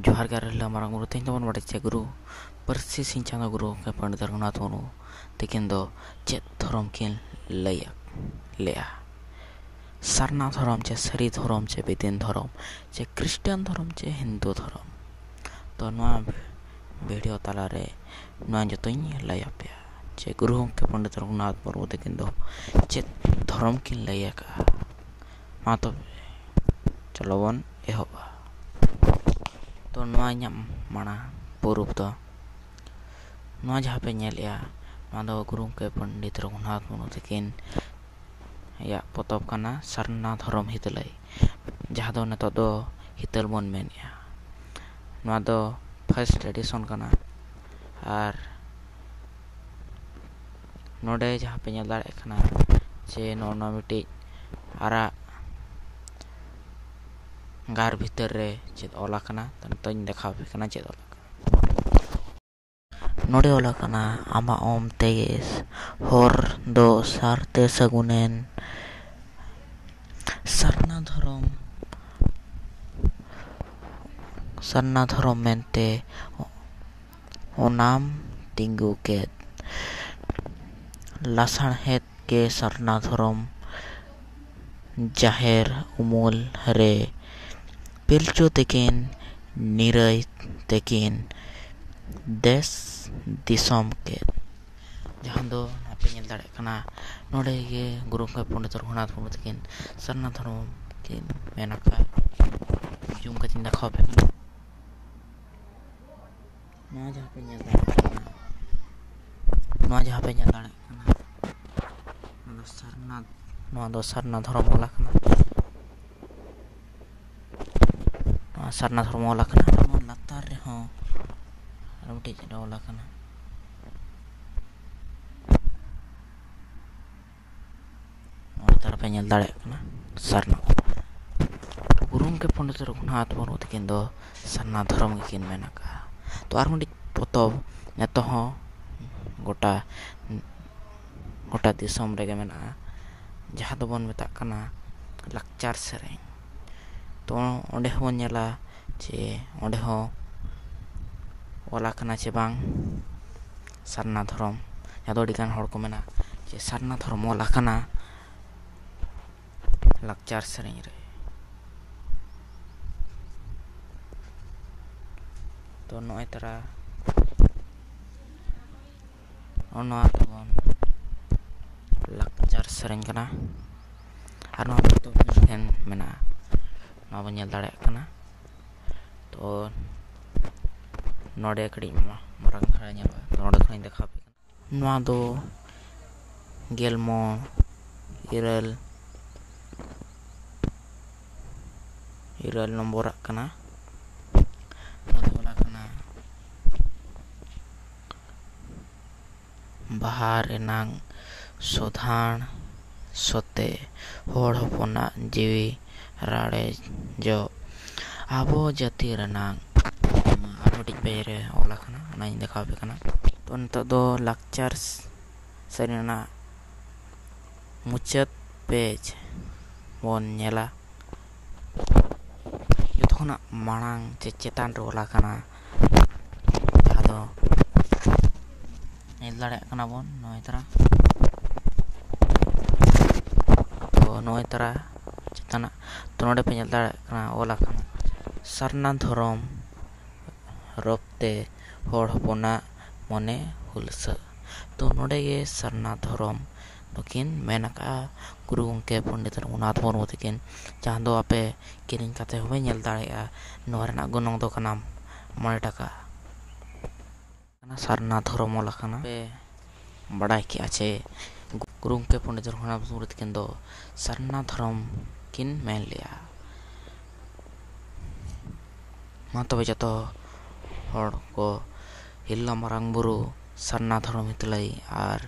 जोहार गे रहला मारांग बुरु तें तबन बाटे चे गुरु परसी सिंह चांदा गुरु के पंडित रघुनाथ मुर्मू तकिन दो चेत धर्म किन लैया लेया सारना धर्म चे सरी धर्म चे बेदिन धर्म चे क्रिश्चियन धर्म चे हिंदू धर्म तो नवा वीडियो ताला रे नवा जतोኝ लैया पे चे गुरु के पंडित रघुनाथ मुर्मू तकिन दो चेत धर्म किन लैया का मा तो चलो बन एहोबा तो नवा माना पूर्व तो नवा जहाँ पे नेलिया नवा दो गुरु के पंडित रघुनाथ मुर्मू तकिन या पोतब कना सरना धर्म हितलई जहाँ दो नतो दो हितल बन मेनिया नवा दो फर्स्ट एडिशन कना आर नोडे जहाँ पे नेल दाड़े कना जे नोना मिटी आरा गार भीतर रे चेद ओला कना तन देखा पे कना चेद ओला नोडे ओला कना आमा ओम तेगेस होर दो सारते सगुनेन सरना धर्म मेंते ओनाम तिंगु के लासाण हेत के सरना धर्म जाहेर उमुल रे पिलचो तकिन निरय तकिन देश दिसम के जहाँ दो नापे नेल दाड़े कना नोडे गे गुरु के पंडित रघुनाथ मुर्मू तकिन सरना धर्म किन मेनका जुम कतिन देखा पे नवा जहाँ पे नेल दाड़े कना नवा दो सरना धर्म ओला कना सरना धर्म ओला कना लातार रे हो रोटी चेडा ओला कना तार पे नेल दाड़े कना सरना गुरु के पंडित रघुनाथ मुर्मू तकिन दो सरना धर्म किन मेनका तो आर मुंडी पोतब नेतो हो गोटा दिसम रेगे मेना जहाँ दो बन मेता कना लाकचार सेरें तो ओंडे हो नेला जे ओंडे हो ओला कना चे बांग सरना धर्म यादो अडिगान हड़ को मेना जे सरना धर्म ओला कना लाकचार सेरें रे तो नय तरा ओना तबन लाकचार सेरें कना आर नो तो फेन मेना ना बन नेल दाड़े कना तो नोडे कड़ी मारंग खड़ा नेला तो नोडे खड़ी देखा पे नवा दो गेलमो इरल नंबर कना ओला कना बाहर एनांग सोधान सोते होड़ होपना जीवी राड़े जो आबो जाति रनांग आरोटिक बेरे ओला कना नाइन देखा पे कना तो नतो दो लाकचार सरिना मुचत पेज बन नेला जोथोना मांग चेतान रे ओला कना आदो नेल दाड़े कना बन नय तरा चेताना तो नोडे पे नेल दाड़े कना ओला कना सरना धर्म रोपते होड़ होपना मने हुलसा तो नोडे गे सरना धर्म तकिन मेनका गुरु के पंडित रघुनाथ मुर्मू तकिन जहाँ दो आपे किरिंग काते होबे नेल दाड़ेया नोवा रेना गोनोंग दो कना 9 टाका सरना धर्म ओला कना पे बड़ाई के आछे गुरु के पंडित रघुनाथ मुर्मू तकिन दो सरना धर्म किन मेन लिया मा तबे जतो हड़ को हिल्ला मारांग बुरु सरना धर्म हितलई आर